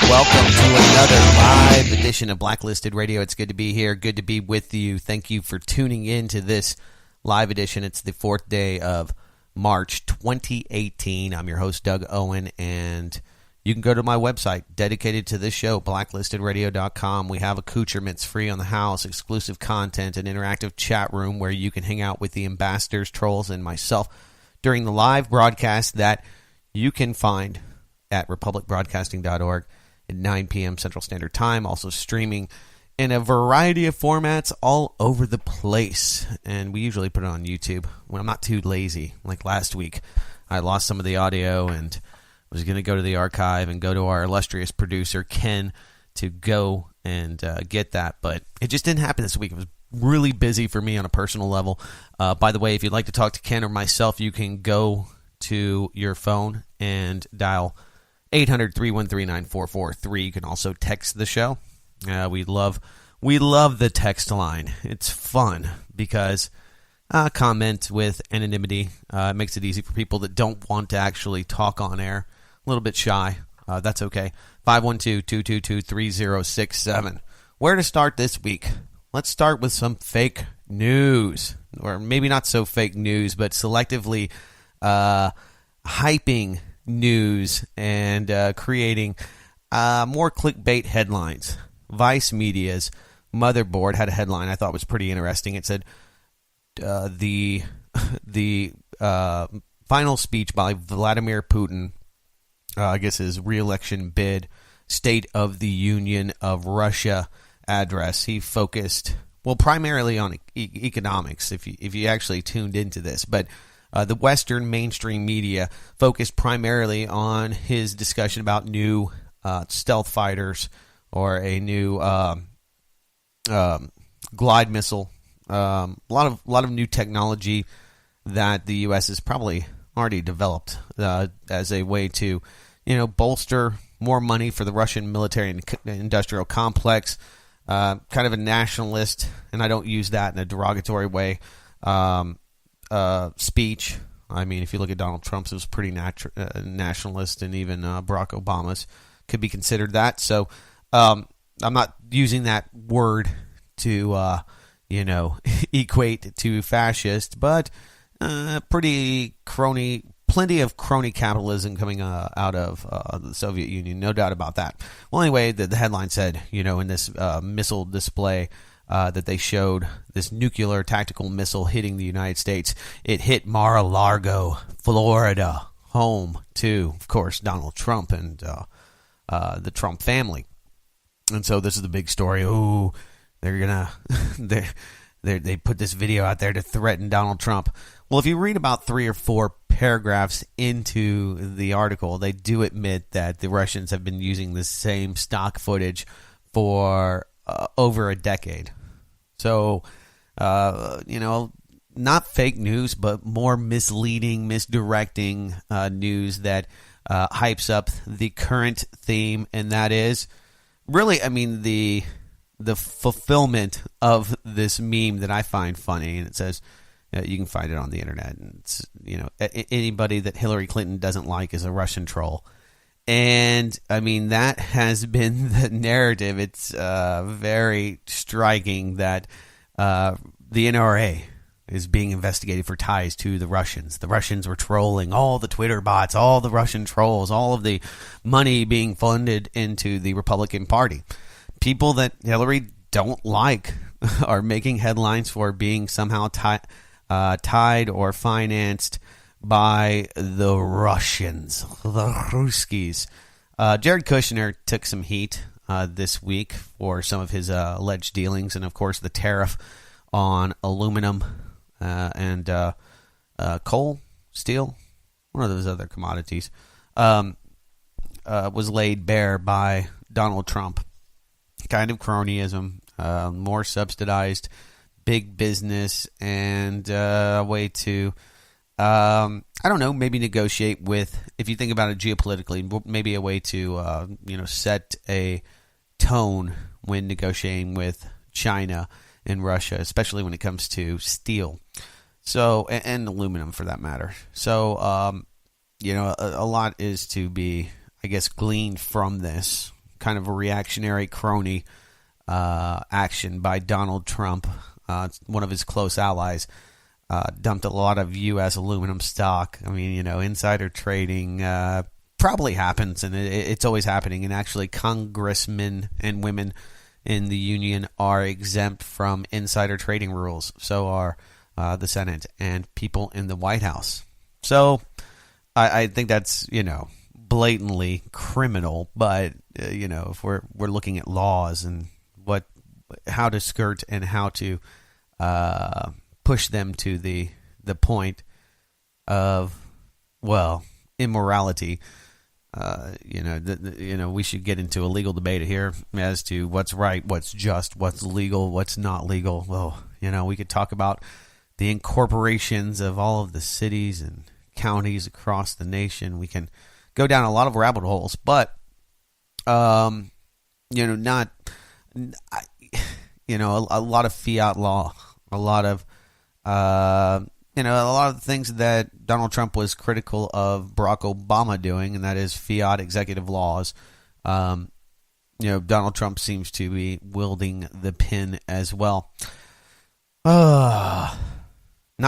Welcome to another live edition of Blacklisted Radio. It's good to be here. Good to be with you. Thank you for tuning in to this live edition. It's the 4th day of March 2018. I'm your host, Doug Owen, and you can go to my website dedicated to this show, blacklistedradio.com. We have accoutrements free on the house, exclusive content, an interactive chat room where you can hang out with the ambassadors, trolls, and myself during the live broadcast that you can find at republicbroadcasting.org at 9 p.m. Central Standard Time. Also streaming in a variety of formats all over the place. And we usually put it on YouTube when I'm not too lazy. Like last week, I lost some of the audio and was going to go to the archive and go to our illustrious producer, Ken, to go and get that. But it just didn't happen this week. It was really busy for me on a personal level. By the way, if you'd like to talk to Ken or myself, you can go to your phone and dial 800-313-9443. You can also text the show. We love the text line. It's fun because comment with anonymity. It makes it easy for people that don't want to actually talk on air. A little bit shy. That's okay. 512-222-3067. Where to start this week? Let's start with some fake news. Or maybe not so fake news, but selectively hyping news and creating more clickbait headlines. Vice Media's Motherboard had a headline I thought was pretty interesting. It said the final speech by Vladimir Putin, I guess his re-election bid, State of the Union of Russia address. He focused primarily on economics. If you actually tuned into this, but the Western mainstream media focused primarily on his discussion about new stealth fighters or a new glide missile. A lot of new technology that the U.S. has probably already developed as a way to, bolster more money for the Russian military and industrial complex. Kind of a nationalist, and I don't use that in a derogatory way. Speech. I mean, if you look at Donald Trump's, it was pretty nationalist, and even Barack Obama's could be considered that. So I'm not using that word to, equate to fascist, but plenty of crony capitalism coming out of the Soviet Union, no doubt about that. Well, anyway, the headline said, in this missile display, that they showed this nuclear tactical missile hitting the United States. It hit Mar-a-Lago, Florida, home to, of course, Donald Trump and the Trump family. And so this is the big story. Oh, they're gonna they put this video out there to threaten Donald Trump. Well, if you read about 3 or 4 paragraphs into the article, they do admit that the Russians have been using the same stock footage for over a decade. So, not fake news, but more misleading, misdirecting news that hypes up the current theme, and that is really, the fulfillment of this meme that I find funny, and it says, you can find it on the internet, and it's, anybody that Hillary Clinton doesn't like is a Russian troll. And, that has been the narrative. It's very striking that the NRA is being investigated for ties to the Russians. The Russians were trolling all the Twitter bots, all the Russian trolls, all of the money being funded into the Republican Party. People that Hillary don't like are making headlines for being somehow tied or financed by the Russians, the Ruskies. Jared Kushner took some heat this week for some of his alleged dealings, and of course the tariff on aluminum and coal, steel, one of those other commodities, was laid bare by Donald Trump. Kind of cronyism, more subsidized big business, and a way to maybe negotiate with, if you think about it geopolitically, maybe a way to, set a tone when negotiating with China and Russia, especially when it comes to steel. So, and aluminum for that matter. So, a lot is to be, I guess, gleaned from this. kind of a reactionary crony action by Donald Trump, one of his close allies. Dumped a lot of U.S. aluminum stock. I mean, insider trading probably happens, and it's always happening. And actually, congressmen and women in the union are exempt from insider trading rules. So are the Senate and people in the White House. So I think that's, blatantly criminal. But, if we're looking at laws and how to skirt and how to push them to the point of, immorality. We should get into a legal debate here as to what's right, what's just, what's legal, what's not legal. Well, we could talk about the incorporations of all of the cities and counties across the nation. We can go down a lot of rabbit holes, but a lot of fiat law, a lot of a lot of the things that Donald Trump was critical of Barack Obama doing, and that is fiat executive laws. Donald Trump seems to be wielding the pen as well. Not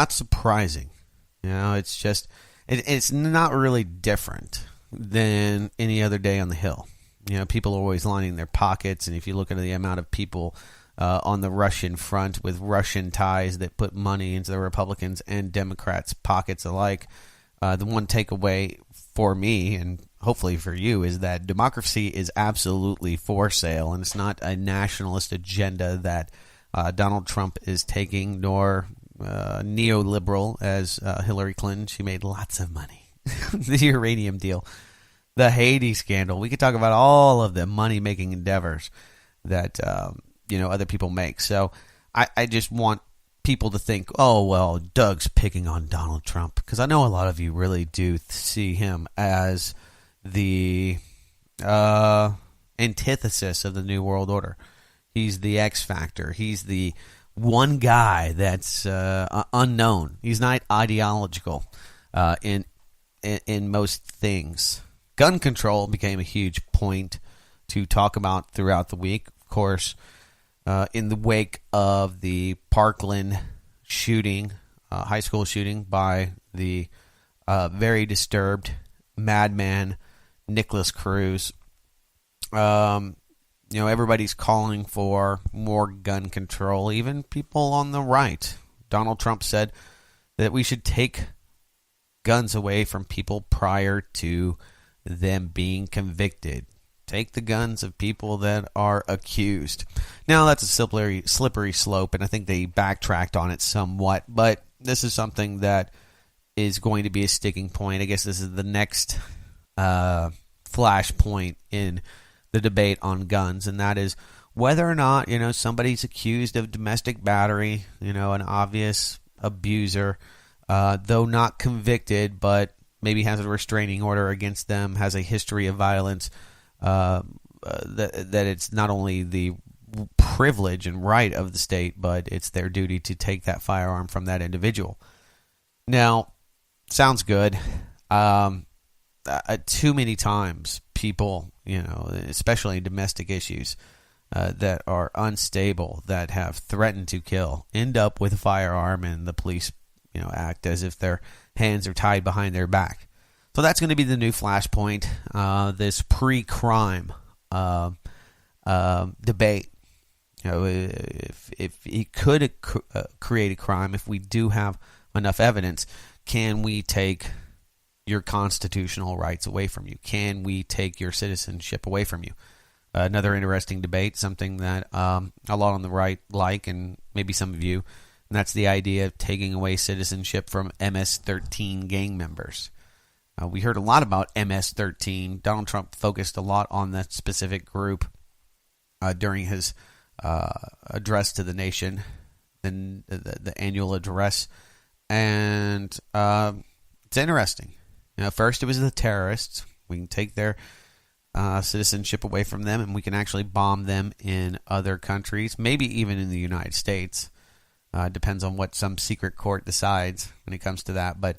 surprising. It's just, it's not really different than any other day on the Hill. People are always lining their pockets, and if you look at the amount of people on the Russian front with Russian ties that put money into the Republicans and Democrats' pockets alike, the one takeaway for me, and hopefully for you, is that democracy is absolutely for sale, and it's not a nationalist agenda that Donald Trump is taking, nor neoliberal as Hillary Clinton. She made lots of money. The uranium deal, the Haiti scandal. We could talk about all of the money-making endeavors that other people make. So I just want people to think, oh, well, Doug's picking on Donald Trump, because I know a lot of you really do see him as the antithesis of the New World Order. He's the X factor. He's the one guy that's unknown. He's not ideological in most things. Gun control became a huge point to talk about throughout the week. Of course, in the wake of the Parkland shooting, high school shooting by the very disturbed madman Nicholas Cruz, everybody's calling for more gun control, even people on the right. Donald Trump said that we should take guns away from people prior to them being convicted. Take the guns of people that are accused. Now, that's a slippery slope, and I think they backtracked on it somewhat, but this is something that is going to be a sticking point. I guess this is the next flashpoint in the debate on guns, and that is whether or not, somebody's accused of domestic battery, an obvious abuser, though not convicted, but maybe has a restraining order against them, has a history of violence, that it's not only the privilege and right of the state, but it's their duty to take that firearm from that individual. Now, sounds good. Too many times people, especially in domestic issues that are unstable, that have threatened to kill, end up with a firearm, and the police, act as if their hands are tied behind their back. So that's going to be the new flashpoint, this pre-crime debate. If he could create a crime, if we do have enough evidence, can we take your constitutional rights away from you? Can we take your citizenship away from you? Another interesting debate, something that a lot on the right like, and maybe some of you, and that's the idea of taking away citizenship from MS-13 gang members. We heard a lot about MS-13. Donald Trump focused a lot on that specific group during his address to the nation, the annual address. And it's interesting. First it was the terrorists. We can take their citizenship away from them, and we can actually bomb them in other countries, maybe even in the United States. Depends on what some secret court decides when it comes to that. But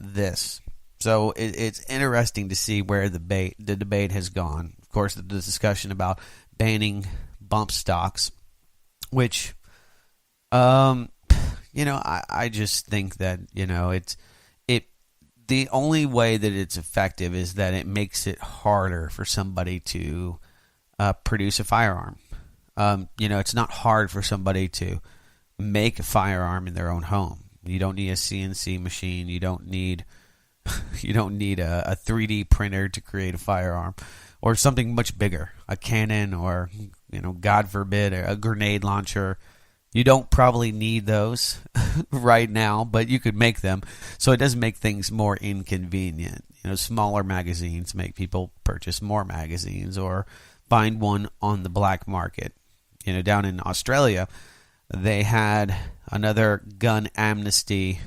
this. So it's interesting to see where the debate has gone. Of course, the discussion about banning bump stocks, which, I just think that, the only way that it's effective is that it makes it harder for somebody to produce a firearm. It's not hard for somebody to make a firearm in their own home. You don't need a CNC machine. You don't need a 3D printer to create a firearm, or something much bigger, a cannon, or God forbid, a grenade launcher. You don't probably need those right now, but you could make them. So it does make things more inconvenient. Smaller magazines make people purchase more magazines or find one on the black market. Down in Australia, they had another gun amnesty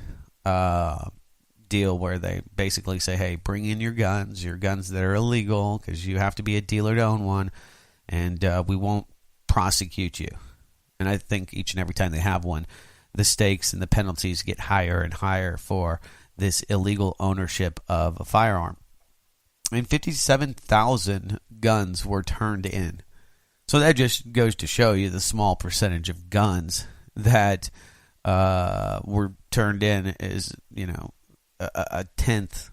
deal where they basically say, hey, bring in your guns that are illegal, because you have to be a dealer to own one, and we won't prosecute you. And I think each and every time they have one, the stakes and the penalties get higher and higher for this illegal ownership of a firearm. And 57,000 guns were turned in. So that just goes to show you the small percentage of guns that were turned in is, a tenth,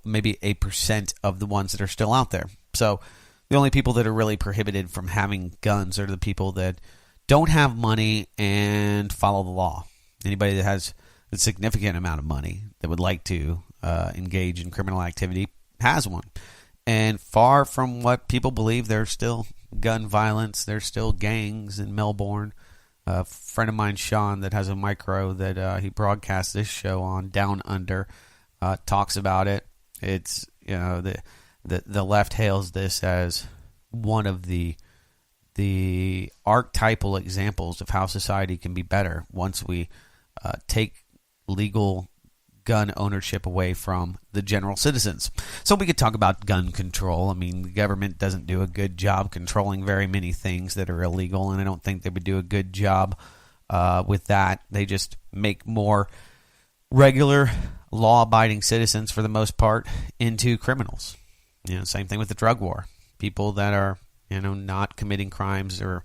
maybe 8% of the ones that are still out there. So the only people that are really prohibited from having guns are the people that don't have money and follow the law. Anybody that has a significant amount of money that would like to engage in criminal activity has one. And far from what people believe, there's still gun violence. There's still gangs in Melbourne. A friend of mine, Sean, that has a micro that he broadcasts this show on, Down Under, talks about it. It's, the left hails this as one of the archetypal examples of how society can be better once we take legal gun ownership away from the general citizens. So we could talk about gun control. I mean, the government doesn't do a good job controlling very many things that are illegal, and I don't think they would do a good job with that. They just make more regular law-abiding citizens, for the most part, into criminals. Same thing with the drug war. People that are not committing crimes or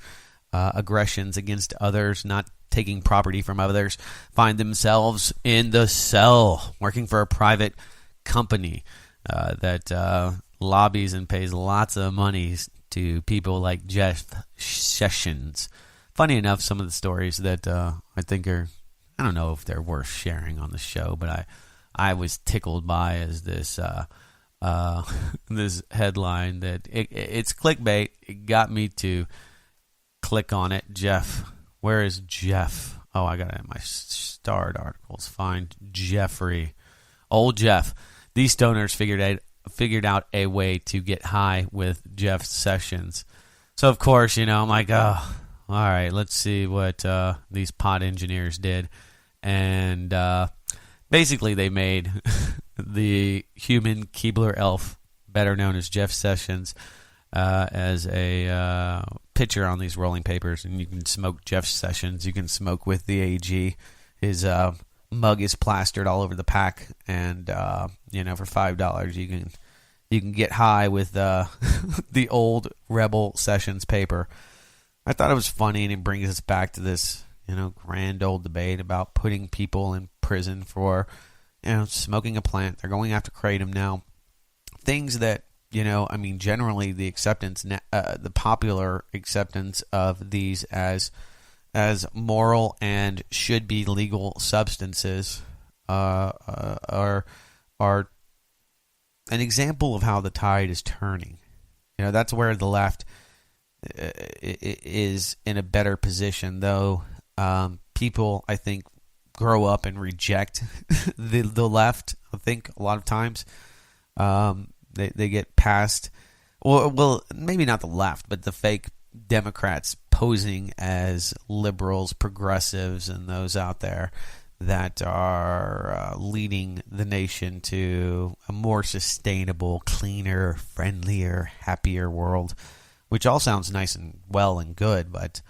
aggressions against others, not taking property from others, find themselves in the cell working for a private company that lobbies and pays lots of money to people like Jeff Sessions. Funny enough, some of the stories that I think are, I don't know if they're worth sharing on the show, but I was tickled by is this this headline that it's clickbait. It got me to click on it. Jeff, where is Jeff? Oh, I got it in my starred articles. Find Jeffrey, old Jeff. These stoners figured out a way to get high with Jeff Sessions. So of course, I'm like, oh, all right, let's see what these pot engineers did, and basically they made the human Keebler elf, better known as Jeff Sessions, as a picture on these rolling papers, and you can smoke Jeff Sessions. You can smoke with the AG. His mug is plastered all over the pack, and for $5 you can get high with the old Rebel Sessions paper. I thought it was funny, and it brings us back to this grand old debate about putting people in prison for smoking a plant. They're going after kratom now. Things that generally the acceptance, the popular acceptance of these as moral and should be legal substances are an example of how the tide is turning. That's where the left is in a better position, though. People, I think, grow up and reject the left. I think a lot of times they get past, well, maybe not the left, but the fake Democrats posing as liberals, progressives, and those out there that are leading the nation to a more sustainable, cleaner, friendlier, happier world, which all sounds nice and well and good, but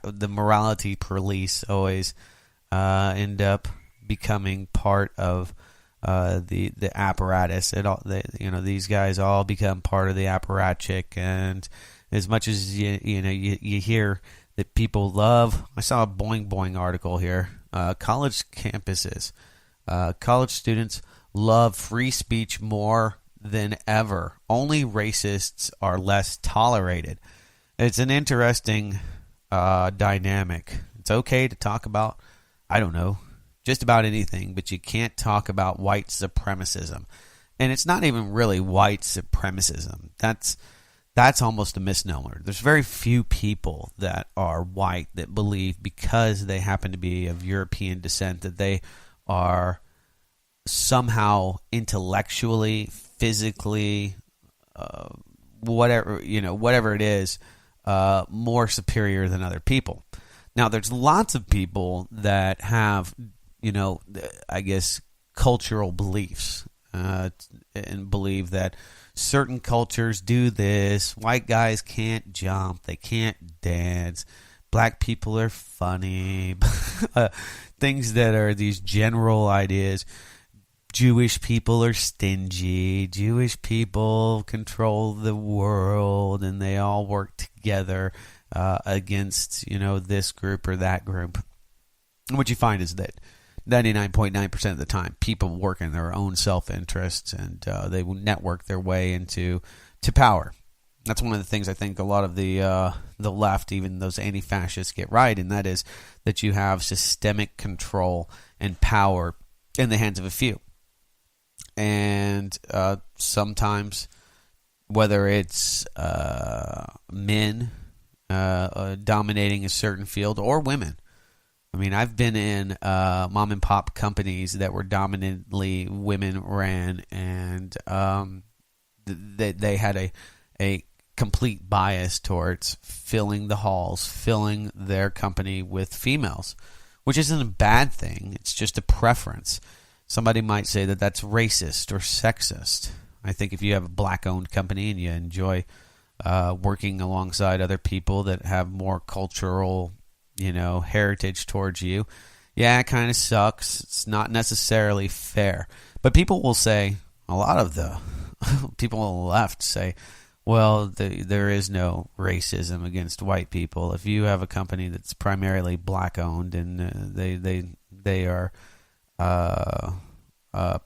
the morality police always end up becoming part of the apparatus. These guys all become part of the apparatchik, and as much as you hear that people love. I saw a Boing Boing article here. College campuses, college students love free speech more than ever. Only racists are less tolerated. It's an interesting dynamic. It's okay to talk about, I don't know, just about anything, but you can't talk about white supremacism. And it's not even really white supremacism. That's almost a misnomer. There's very few people that are white that believe because they happen to be of European descent that they are somehow intellectually, physically, whatever it is, more superior than other people. Now, there's lots of people that have, I guess, cultural beliefs and believe that certain cultures do this. White guys can't jump. They can't dance. Black people are funny. Things that are these general ideas. Jewish people are stingy. Jewish people control the world, and they all work together against, this group or that group. And what you find is that 99.9% of the time, people work in their own self-interests, and they will network their way into power. That's one of the things I think a lot of the left, even those anti-fascists, get right, and that is that you have systemic control and power in the hands of a few. And sometimes, whether it's men dominating a certain field or women. I mean, I've been in mom and pop companies that were dominantly women ran, and they had a complete bias towards filling the halls, filling their company with females, which isn't a bad thing. It's just a preference. Somebody might say that that's racist or sexist. I think if you have a black-owned company and you enjoy working alongside other people that have more cultural heritage towards you, yeah, it kind of sucks. It's not necessarily fair. But people will say, a lot of the people on the left say, well, there is no racism against white people. If you have a company that's primarily black-owned and they are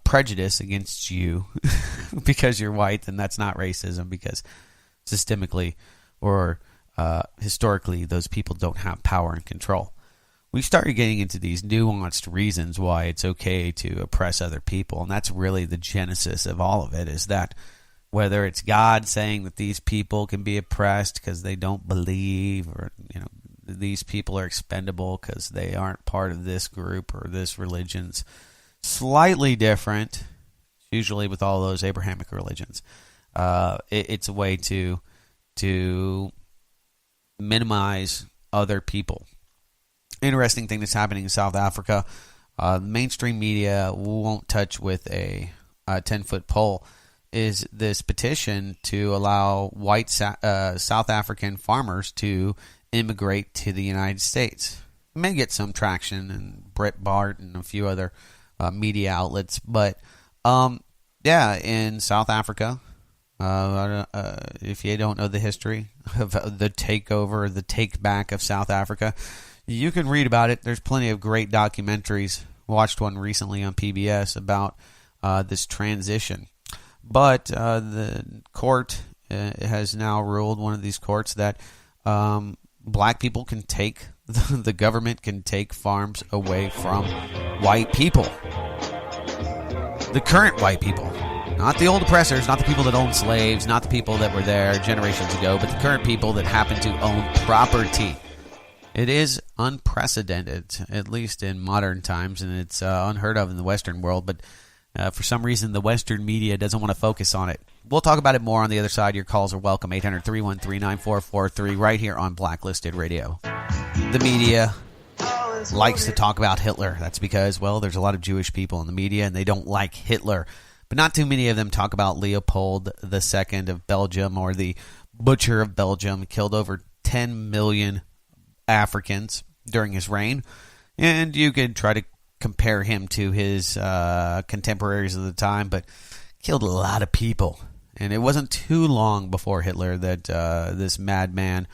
prejudiced against you because you're white, then that's not racism, because systemically or historically, those people don't have power and control. We started getting into these nuanced reasons why it's okay to oppress other people, and that's really the genesis of all of it, is that whether it's God saying that these people can be oppressed because they don't believe, or these people are expendable because they aren't part of this group or this religion's slightly different, usually with all those Abrahamic religions. It's a way to minimize other people. Interesting thing that's happening in South Africa. Mainstream media won't touch with a 10-foot pole is this petition to allow white South African farmers to immigrate to the United States. It may get some traction in Breitbart and a few other media outlets, but in South Africa, if you don't know the history of the takeover, the take back of South Africa, you can read about it. There's plenty of great documentaries. Watched one recently on PBS about this transition. But the court has now ruled, one of these courts, that black people can take, the government can take farms away from white people. The current white people. Not the old oppressors, not the people that owned slaves, not the people that were there generations ago, but the current people that happen to own property. It is unprecedented, at least in modern times, and it's unheard of in the Western world, but for some reason the Western media doesn't want to focus on it. We'll talk about it more on the other side. Your calls are welcome, 800-313-9443, right here on Blacklisted Radio. The media likes to talk about Hitler. That's because, well, there's a lot of Jewish people in the media, and they don't like Hitler. But not too many of them talk about Leopold II of Belgium, or the Butcher of Belgium, killed over 10 million Africans during his reign. And you could try to compare him to his contemporaries of the time, but killed a lot of people. And it wasn't too long before Hitler that this madman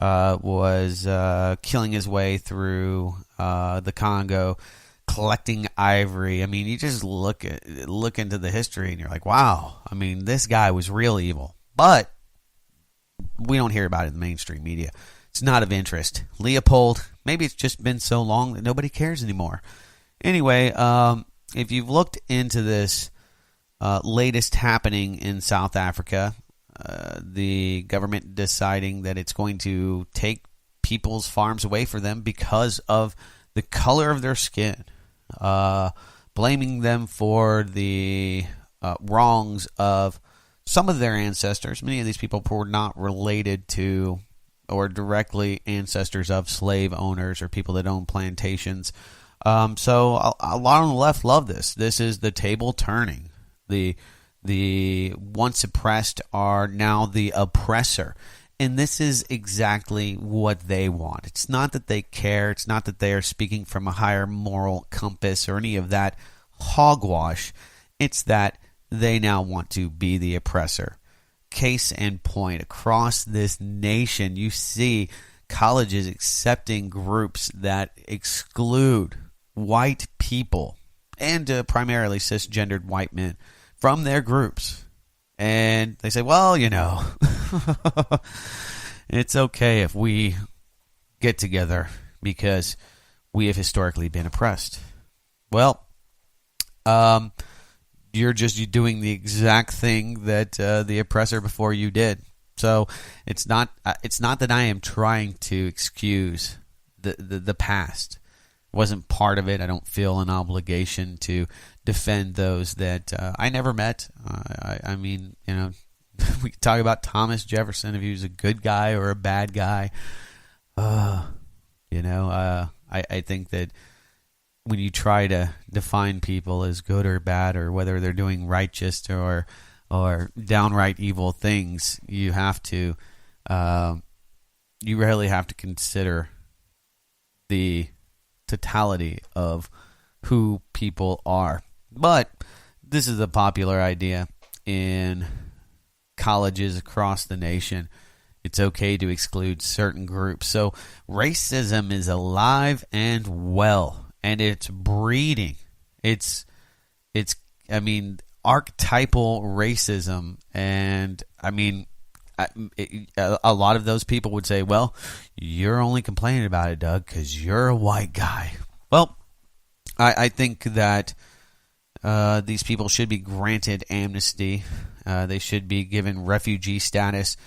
was killing his way through the Congo, collecting ivory. I mean, you just look into the history and you're like, wow. I mean, this guy was real evil. But we don't hear about it in the mainstream media. It's not of interest. Leopold, maybe it's just been so long that nobody cares anymore. Anyway, if you've looked into this latest happening in South Africa, the government deciding that it's going to take people's farms away from them because of the color of their skin, blaming them for the wrongs of some of their ancestors. Many of these people were not related to or directly ancestors of slave owners or people that own plantations. So a lot on the left love this. This is the table turning. The once oppressed are now the oppressor. And this is exactly what they want. It's not that they care. It's not that they are speaking from a higher moral compass or any of that hogwash. It's that they now want to be the oppressor. Case in point, across this nation, you see colleges accepting groups that exclude white people and primarily cisgendered white men from their groups. And they say, well, you know, it's okay if we get together because we have historically been oppressed. Well, you're doing the exact thing that the oppressor before you did. So it's not that I am trying to excuse the past. It wasn't part of it. I don't feel an obligation to defend those that I never met. I mean, you know, we could talk about Thomas Jefferson, if he was a good guy or a bad guy. I think that when you try to define people as good or bad, or whether they're doing righteous or downright evil things, you really have to consider the totality of who people are. But this is a popular idea in colleges across the nation. It's okay to exclude certain groups. So racism is alive and well, and it's breeding. It's archetypal racism. And I mean, a lot of those people would say, well, you're only complaining about it, Doug, because you're a white guy. Well, I think that these people should be granted amnesty. They should be given refugee status.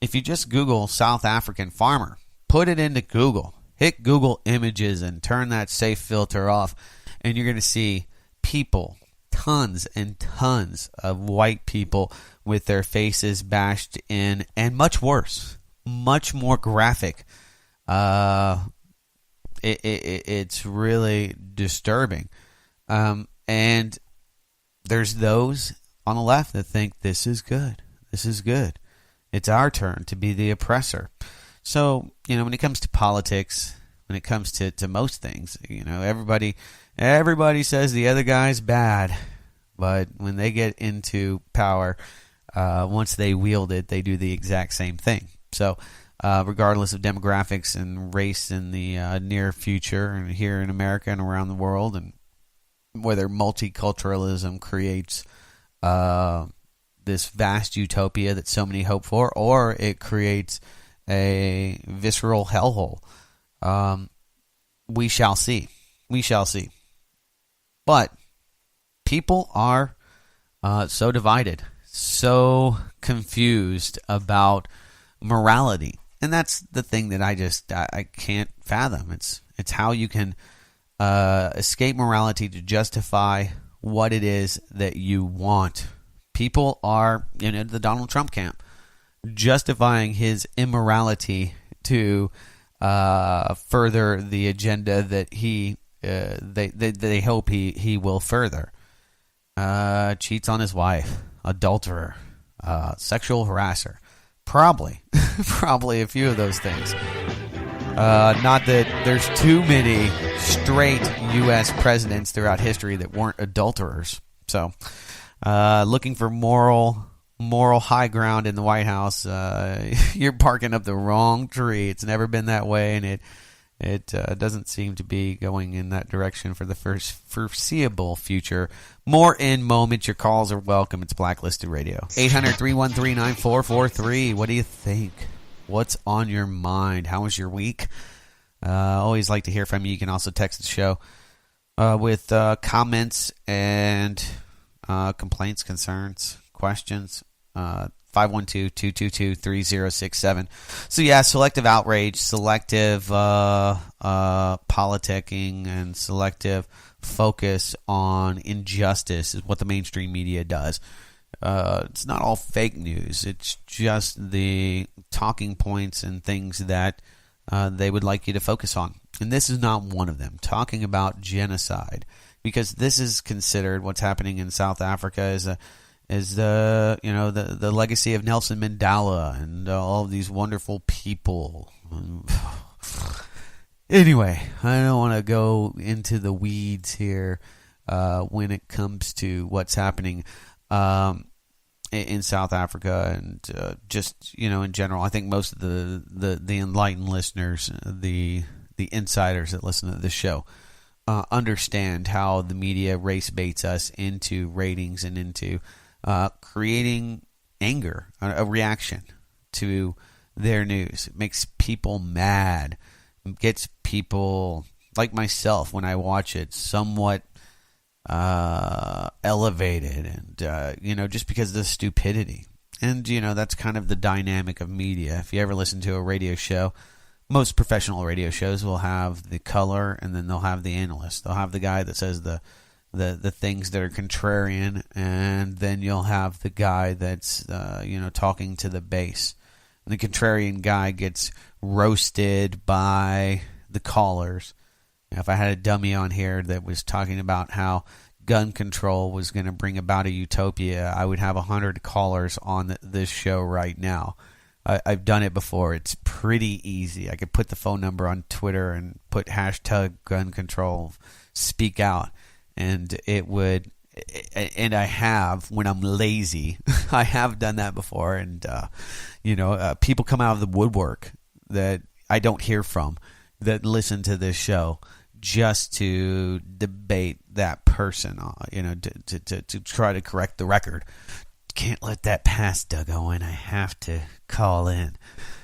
If you just Google South African farmer, put it into Google, hit Google Images and turn that safe filter off, and you're going to see people, tons and tons of white people with their faces bashed in, and much worse, much more graphic. It's really disturbing. And there's those on the left that think this is good. This is good. It's our turn to be the oppressor. So, you know, when it comes to politics, when it comes to most things, you know, everybody says the other guy's bad. But when they get into power, once they wield it, they do the exact same thing. So, regardless of demographics and race in the near future, and here in America and around the world, and whether multiculturalism creates this vast utopia that so many hope for, or it creates a visceral hellhole, we shall see. We shall see. But people are so divided, so confused about morality. And that's the thing that I can't fathom. It's how you can escape morality to justify what it is that you want. People are, you know, the Donald Trump camp, justifying his immorality to further the agenda that they hope he will further. Cheats on his wife, adulterer, sexual harasser. Probably a few of those things. Not that there's too many straight U.S. presidents throughout history that weren't adulterers. So, looking for moral high ground in the White House, you're barking up the wrong tree. It's never been that way, and it doesn't seem to be going in that direction for the foreseeable future. More in moments. Your calls are welcome. It's Blacklisted Radio. 800-313-9443. What do you think? What's on your mind? How was your week? Always like to hear from you. You can also text the show with comments and complaints, concerns, questions. 512-222-3067. So yeah, selective outrage, selective politicking, and selective focus on injustice is what the mainstream media does. It's not all fake news. It's just the talking points and things that they would like you to focus on. And this is not one of them. Talking about genocide, because this is considered, what's happening in South Africa is the legacy of Nelson Mandela and all of these wonderful people. Anyway, I don't want to go into the weeds here when it comes to what's happening in South Africa and just in general. I think most of the enlightened listeners, the insiders that listen to this show, understand how the media race baits us into ratings and into creating anger, a reaction to their news. It makes people mad. It gets people like myself, when I watch it, somewhat elevated, and just because of the stupidity. And that's kind of the dynamic of media. If you ever listen to a radio show, most professional radio shows will have the color, and then they'll have the analyst. They'll have the guy that says the things that are contrarian, and then you'll have the guy that's talking to the base. And the contrarian guy gets roasted by the callers. If I had a dummy on here that was talking about how gun control was going to bring about a utopia, I would have 100 callers on this show right now. I've done it before. It's pretty easy. I could put the phone number on Twitter and put hashtag gun control, speak out, and it would. And I have, when I'm lazy, I have done that before. And people come out of the woodwork that I don't hear from, that listen to this show just to debate that person, to try to correct the record. Can't let that pass, Doug Owen. I have to call in.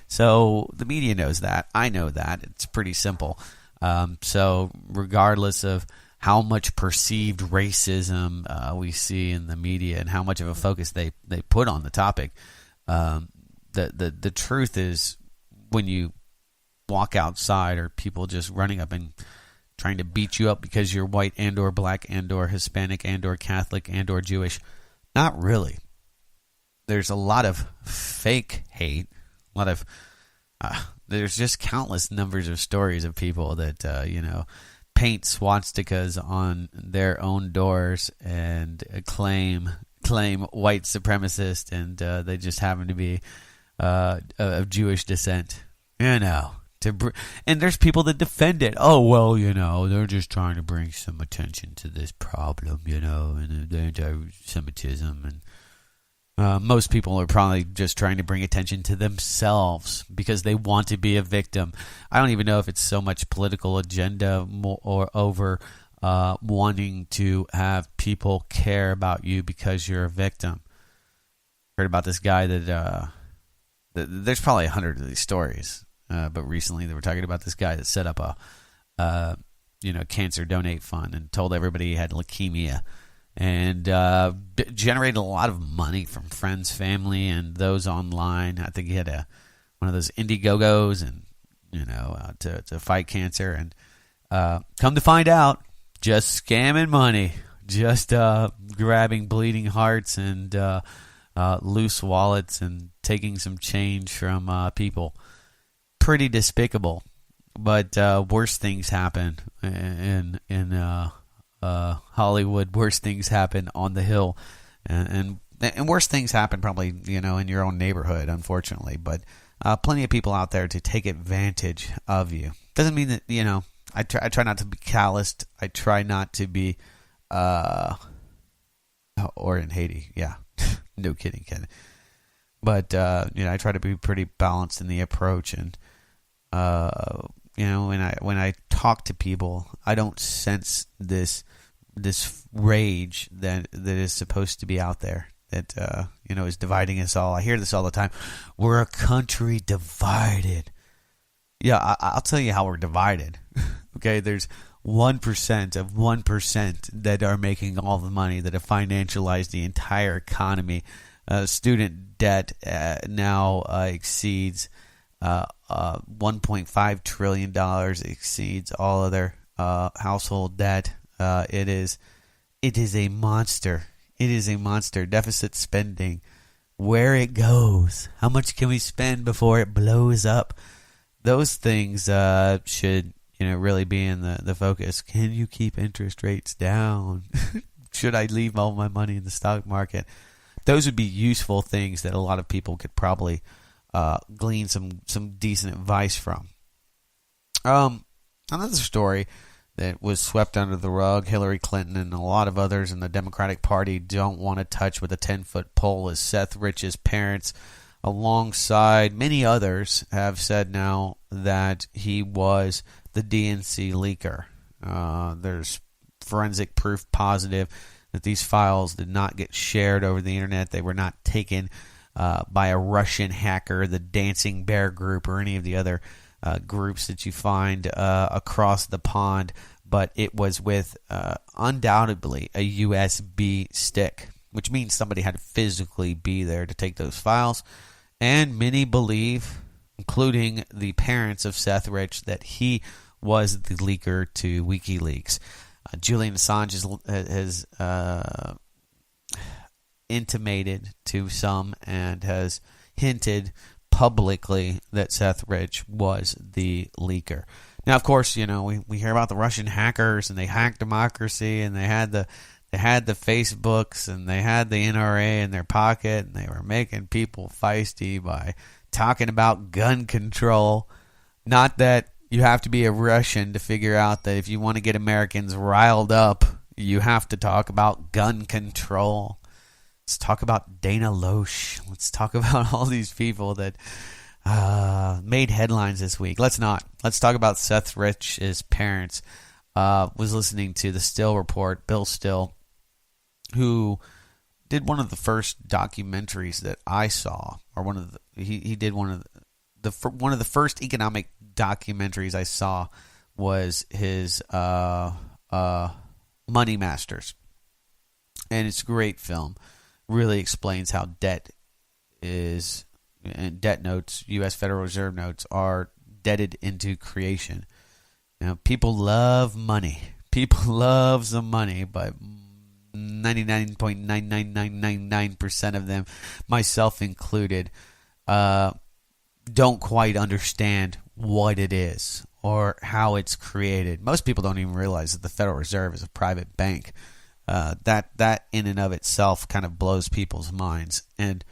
So the media knows that. I know that. It's pretty simple. So regardless of how much perceived racism we see in the media and how much of a focus they put on the topic, the truth is, when you walk outside, or people just running up and trying to beat you up because you're white and or black and or Hispanic and or Catholic and or Jewish, not really. There's a lot of fake hate, there's just countless numbers of stories of people that paint swastikas on their own doors and claim white supremacist, and they just happen to be of Jewish descent. And there's people that defend it. Oh, well, they're just trying to bring some attention to this problem, and the anti-Semitism. And most people are probably just trying to bring attention to themselves because they want to be a victim. I don't even know if it's so much political agenda or over wanting to have people care about you because you're a victim. Heard about this guy that there's probably 100 of these stories. But recently they were talking about this guy that set up a cancer donate fund and told everybody he had leukemia, and generated a lot of money from friends, family, and those online. I think he had one of those Indiegogos and to fight cancer, and come to find out, just scamming money, just grabbing bleeding hearts and loose wallets and taking some change from people. Pretty despicable, but worse things happen in Hollywood. Worse things happen on the Hill, and worse things happen probably in your own neighborhood, unfortunately. But plenty of people out there to take advantage of you. Doesn't mean that, I try not to be calloused. I try not to be, or in Haiti, yeah, no kidding, Ken. But I try to be pretty balanced in the approach, and when I talk to people, I don't sense this rage that is supposed to be out there, that is dividing us all. I hear this all the time. We're a country divided. Yeah, I'll tell you how we're divided. Okay, there's 1% of 1% that are making all the money, that have financialized the entire economy. Student debt now exceeds $1.5 trillion, exceeds all other household debt. It is a monster. It is a monster. Deficit spending, where it goes, how much can we spend before it blows up? Those things should really be in the focus. Can you keep interest rates down? Should I leave all my money in the stock market? Those would be useful things that a lot of people could probably glean some decent advice from. Another story that was swept under the rug, Hillary Clinton and a lot of others in the Democratic Party don't want to touch with a 10-foot pole, is Seth Rich's parents, alongside many others, have said now that he was the DNC leaker. There's forensic proof positive that these files did not get shared over the internet. They were not taken by a Russian hacker, the Dancing Bear Group, or any of the other groups that you find across the pond. But it was with undoubtedly a USB stick, which means somebody had to physically be there to take those files. And many believe, including the parents of Seth Rich, that he was the leaker to WikiLeaks. Julian Assange has intimated to some and has hinted publicly that Seth Rich was the leaker. Now, of course, we hear about the Russian hackers, and they hacked democracy, and they had the Facebooks, and they had the NRA in their pocket, and they were making people feisty by talking about gun control. Not that you have to be a Russian to figure out that if you want to get Americans riled up, you have to talk about gun control. Let's talk about Dana Loesch. Let's talk about all these people that made headlines this week. Let's not. Let's talk about Seth Rich's parents. Was listening to the Still Report, Bill Still, who did one of the first documentaries that I saw, or he did one of the first economic documentaries I saw was his Money Masters, and it's a great film. Really explains how debt is, and debt notes, U.S. Federal Reserve notes, are debted into creation. Now, people love money. People love some money, but 99.99999% of them, myself included, don't quite understand what it is or how it's created. Most people don't even realize that the Federal Reserve is a private bank. That in and of itself kind of blows people's minds. And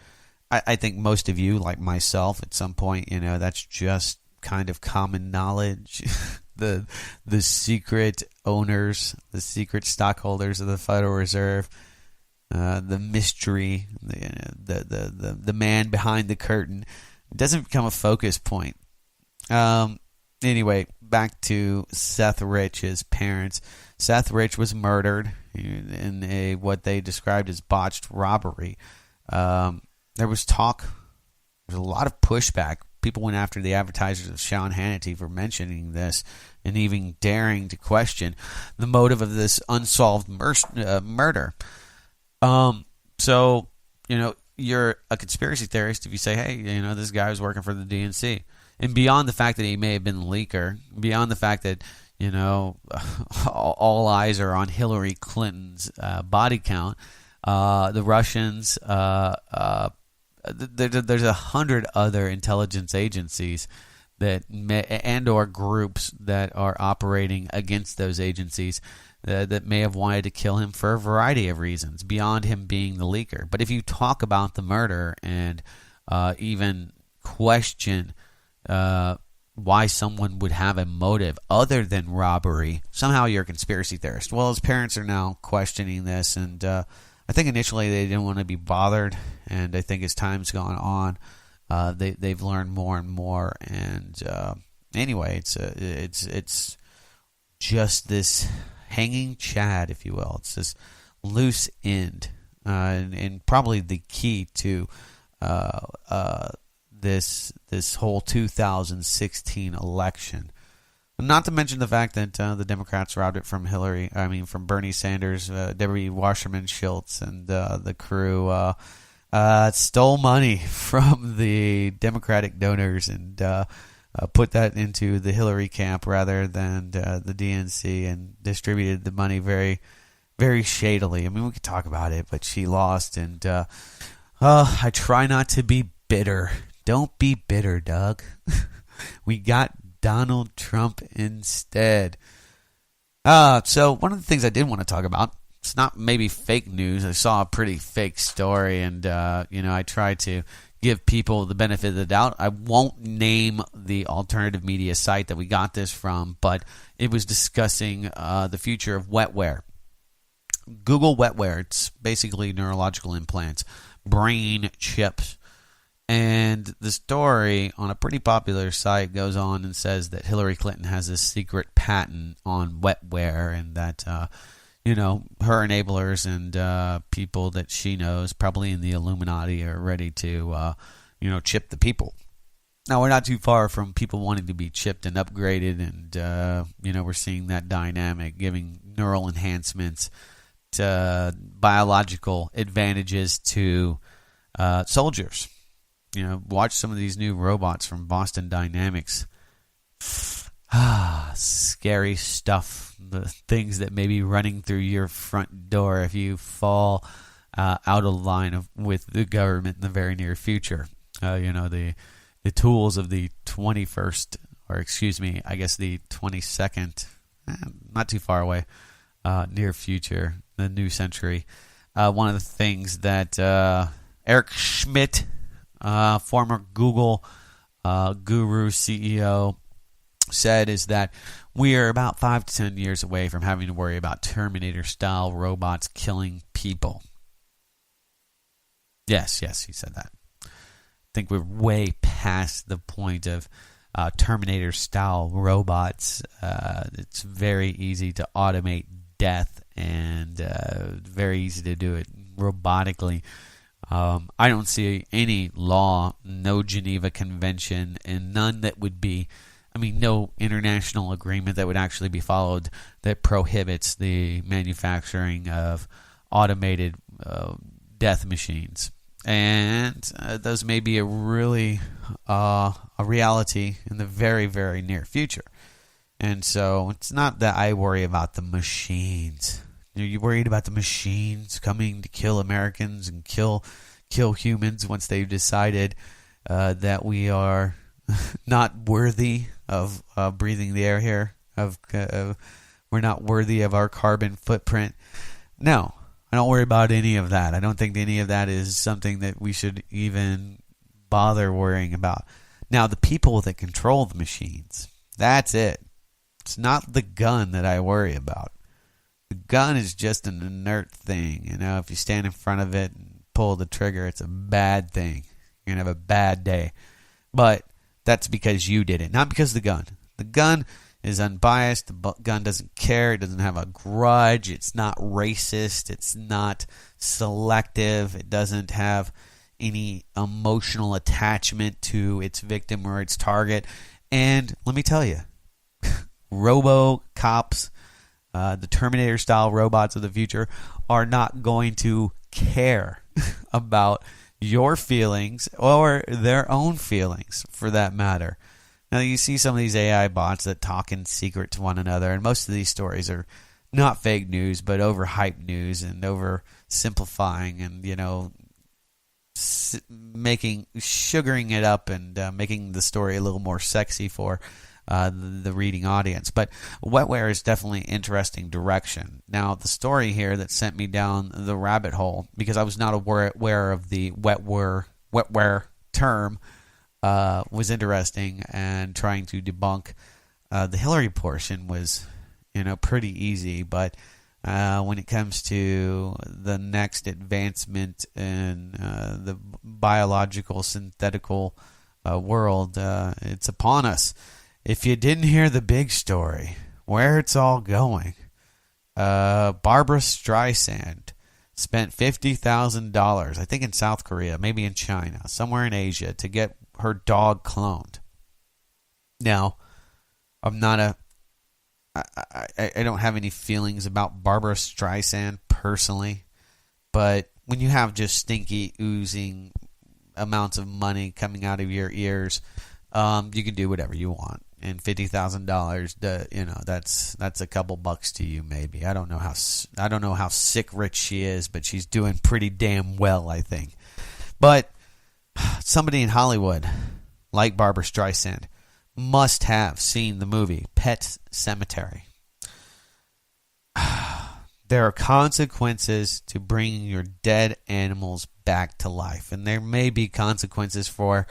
I think most of you, like myself, at some point, that's just kind of common knowledge. the secret owners, the secret stockholders of the Federal Reserve, the mystery, the man behind the curtain. It doesn't become a focus point. Anyway, back to Seth Rich's parents. Seth Rich was murdered in what they described as botched robbery. There was talk. There was a lot of pushback. People went after the advertisers of Sean Hannity for mentioning this and even daring to question the motive of this unsolved murder. So, you're a conspiracy theorist if you say, hey, this guy was working for the DNC. And beyond the fact that he may have been the leaker, beyond the fact that, all eyes are on Hillary Clinton's body count, the Russians, there's 100 other intelligence agencies that or groups that are operating against those agencies that may have wanted to kill him for a variety of reasons beyond him being the leaker. But if you talk about the murder and even question why someone would have a motive other than robbery, somehow you're a conspiracy theorist. Well, his parents are now questioning this, and I think initially they didn't want to be bothered, and I think as time's gone on, they've learned more and more. And anyway, it's just this hanging chad, if you will. It's this loose end, and probably the key to this whole 2016 election. Not to mention the fact that the Democrats robbed it from from Bernie Sanders, Debbie Wasserman Schultz, and the crew stole money from the Democratic donors and put that into the Hillary camp rather than the DNC, and distributed the money very, very shadily. I mean, we could talk about it, but she lost, and I try not to be bitter. Don't be bitter, Doug. We got Donald Trump instead. So one of the things I did want to talk about, it's not maybe fake news. I saw a pretty fake story, and I try to give people the benefit of the doubt. I won't name the alternative media site that we got this from, but it was discussing the future of wetware. Google wetware. It's basically neurological implants, brain chips. And the story on a pretty popular site goes on and says that Hillary Clinton has this secret patent on wetware, and that, her enablers and people that she knows, probably in the Illuminati, are ready to, chip the people. Now, we're not too far from people wanting to be chipped and upgraded, and, we're seeing that dynamic, giving neural enhancements to biological advantages to soldiers. Watch some of these new robots from Boston Dynamics. Scary stuff. The things that may be running through your front door if you fall out of line with the government in the very near future. The tools of the 21st, or excuse me, I guess the 22nd, not too far away, near future, the new century. One of the things that Eric Schmidt, former Google guru CEO, said is that we are about 5 to 10 years away from having to worry about Terminator-style robots killing people. Yes, he said that. I think we're way past the point of Terminator-style robots. It's very easy to automate death, and very easy to do it robotically. I don't see any law, no Geneva Convention, and none that would be, no international agreement that would actually be followed that prohibits the manufacturing of automated death machines. And those may be a reality in the very, very near future. And so it's not that I worry about the machines. Are you worried about the machines coming to kill Americans and kill humans once they've decided that we are not worthy of breathing the air here? We're not worthy of our carbon footprint? No, I don't worry about any of that. I don't think any of that is something that we should even bother worrying about. Now, the people that control the machines, that's it. It's not the gun that I worry about. The gun is just an inert thing. If you stand in front of it and pull the trigger, it's a bad thing. You're going to have a bad day. But that's because you did it, not because of the gun. The gun is unbiased. The gun doesn't care. It doesn't have a grudge. It's not racist. It's not selective. It doesn't have any emotional attachment to its victim or its target. And let me tell you, robo-cops, the Terminator-style robots of the future, are not going to care about your feelings or their own feelings, for that matter. Now, you see some of these AI bots that talk in secret to one another, and most of these stories are not fake news, but overhyped news and oversimplifying and, sugaring it up and making the story a little more sexy for the reading audience. But wetware is definitely an interesting direction. Now, the story here that sent me down the rabbit hole, because I was not aware of the wetware term was interesting, and trying to debunk the Hillary portion was, pretty easy. But when it comes to the next advancement in the biological, synthetical world, it's upon us. If you didn't hear the big story, where it's all going, Barbara Streisand spent $50,000, I think in South Korea, maybe in China, somewhere in Asia, to get her dog cloned. Now, I'm not I don't have any feelings about Barbara Streisand personally, but when you have just stinky, oozing amounts of money coming out of your ears, you can do whatever you want. And $50,000, that's a couple bucks to you, maybe. I don't know how sick rich she is, but she's doing pretty damn well, I think. But somebody in Hollywood, like Barbara Streisand, must have seen the movie Pet Sematary. There are consequences to bringing your dead animals back to life, and there may be consequences for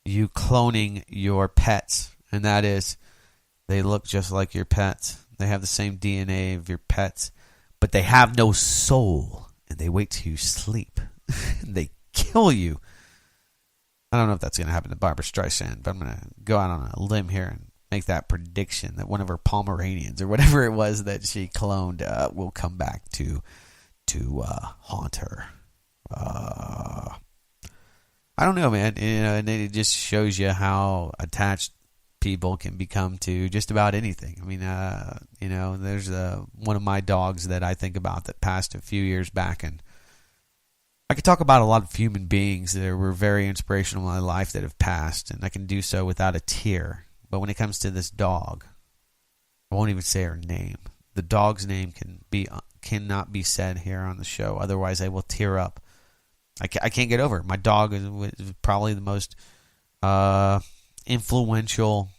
you cloning your pets, and that is, they look just like your pets. They have the same DNA of your pets, but they have no soul, and they wait till you sleep, and they kill you. I don't know if that's going to happen to Barbara Streisand, but I'm going to go out on a limb here and make that prediction that one of her Pomeranians or whatever it was that she cloned will come back to haunt her. I don't know, man. And it just shows you how attached people can become to just about anything. I mean, there's one of my dogs that I think about that passed a few years back, and I could talk about a lot of human beings that were very inspirational in my life that have passed, and I can do so without a tear. But when it comes to this dog, I won't even say her name. The dog's name cannot be said here on the show, otherwise I will tear up. I can't get over it. My dog is probably the most influential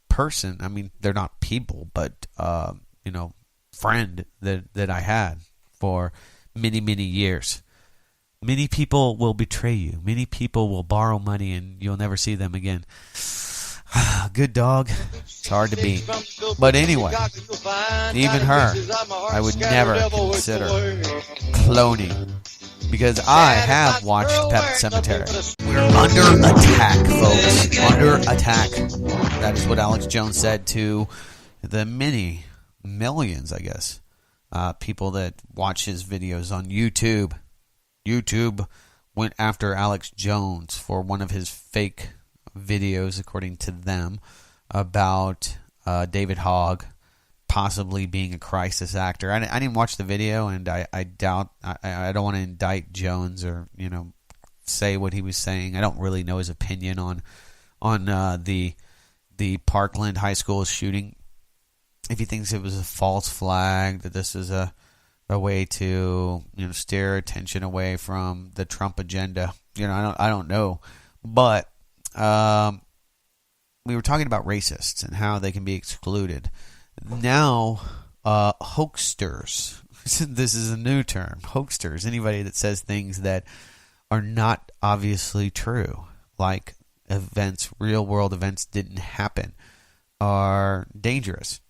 person. I mean, they're not people, but friend that I had for many, many years. Many people will betray you. Many people will borrow money and you'll never see them again. Good dog. It's hard to beat. But anyway, even her, I would never consider cloning, because I have watched Pet Sematary. We're under attack, folks. Under attack. That is what Alex Jones said to the millions, I guess, people that watch his videos on YouTube. YouTube went after Alex Jones for one of his fake videos, according to them, about David Hogg possibly being a crisis actor. I didn't watch the video, and I doubt, I don't want to indict Jones or say what he was saying. I don't really know his opinion on the Parkland High School shooting. If he thinks it was a false flag, that this is a way to steer attention away from the Trump agenda, I don't know. But we were talking about racists and how they can be excluded. Now, hoaxsters. This is a new term. Hoaxsters. Anybody that says things that are not obviously true, like real world events didn't happen, are dangerous.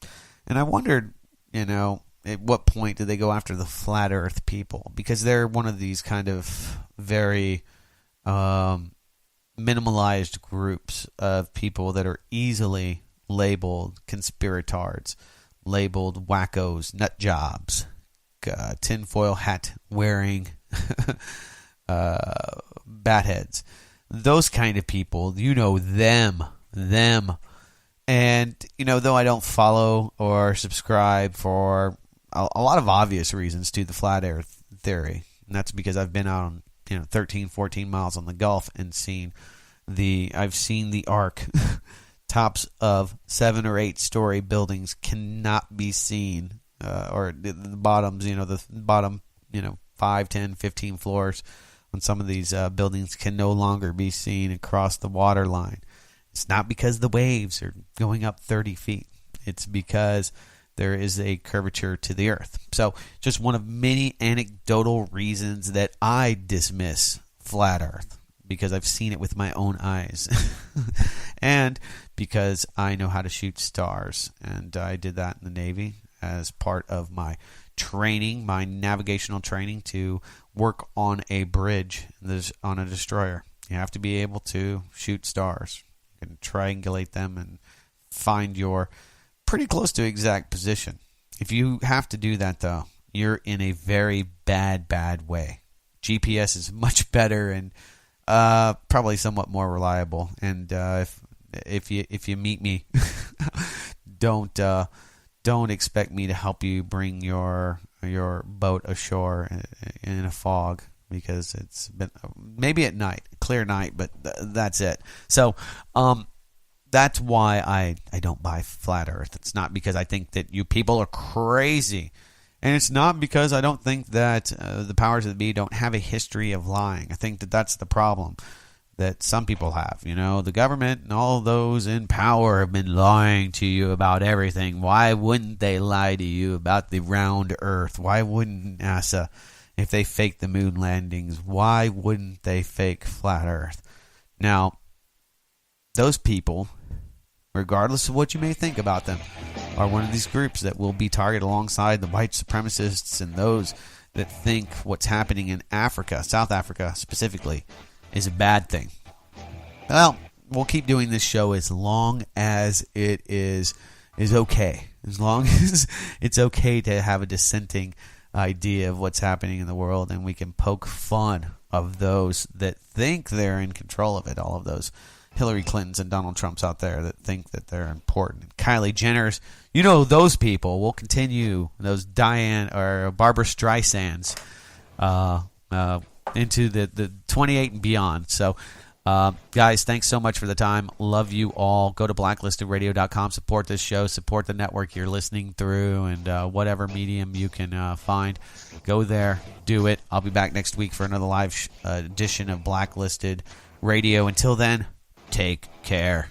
And I wondered, at what point did they go after the flat earth people? Because they're one of these kind of very minimalized groups of people that are easily labeled conspiratards, labeled wackos, nut jobs, tinfoil hat wearing bat heads. Those kind of people, them. And, though I don't follow or subscribe for a lot of obvious reasons to the flat earth theory, and that's because I've been out on 13, 14 miles on the Gulf and I've seen the arc. Tops of 7 or 8 story buildings cannot be seen, or the bottoms, the bottom, 5, 10, 15 floors on some of these buildings can no longer be seen across the water line. It's not because the waves are going up 30 feet. It's because there is a curvature to the earth. So just one of many anecdotal reasons that I dismiss flat earth, because I've seen it with my own eyes and because I know how to shoot stars. And I did that in the Navy as part of my training, my navigational training, to work on a bridge on a destroyer. You have to be able to shoot stars. You can triangulate them and find your pretty close to exact position. If you have to do that, though, you're in a very bad way. GPS is much better and probably somewhat more reliable. And if you meet me, don't expect me to help you bring your boat ashore in a fog, because it's been maybe at night, clear night, but that's it. So that's why I don't buy flat earth. It's not because I think that you people are crazy, and it's not because I don't think that the powers that be don't have a history of lying. I think that that's the problem that some people have. You know, the government and all those in power have been lying to you about everything. Why wouldn't they lie to you about the round earth? Why wouldn't NASA, if they fake the moon landings, why wouldn't they fake flat earth? Now, those people, regardless of what you may think about them, are one of these groups that will be targeted alongside the white supremacists and those that think what's happening in Africa, South Africa specifically, is a bad thing. Well, we'll keep doing this show as long as it is okay. As long as it's okay to have a dissenting idea of what's happening in the world, and we can poke fun of those that think they're in control of it. All of those Hillary Clintons and Donald Trumps out there that think that they're important. Kylie Jenners, you know, those people will continue, those Diane or Barbara Streisands into the 28 and beyond. So guys, thanks so much for the time. Love you all. Go to blacklistedradio.com, support this show, support the network you're listening through, and whatever medium you can find, go there, do it. I'll be back next week for another live edition of Blacklisted Radio. Until then, take care.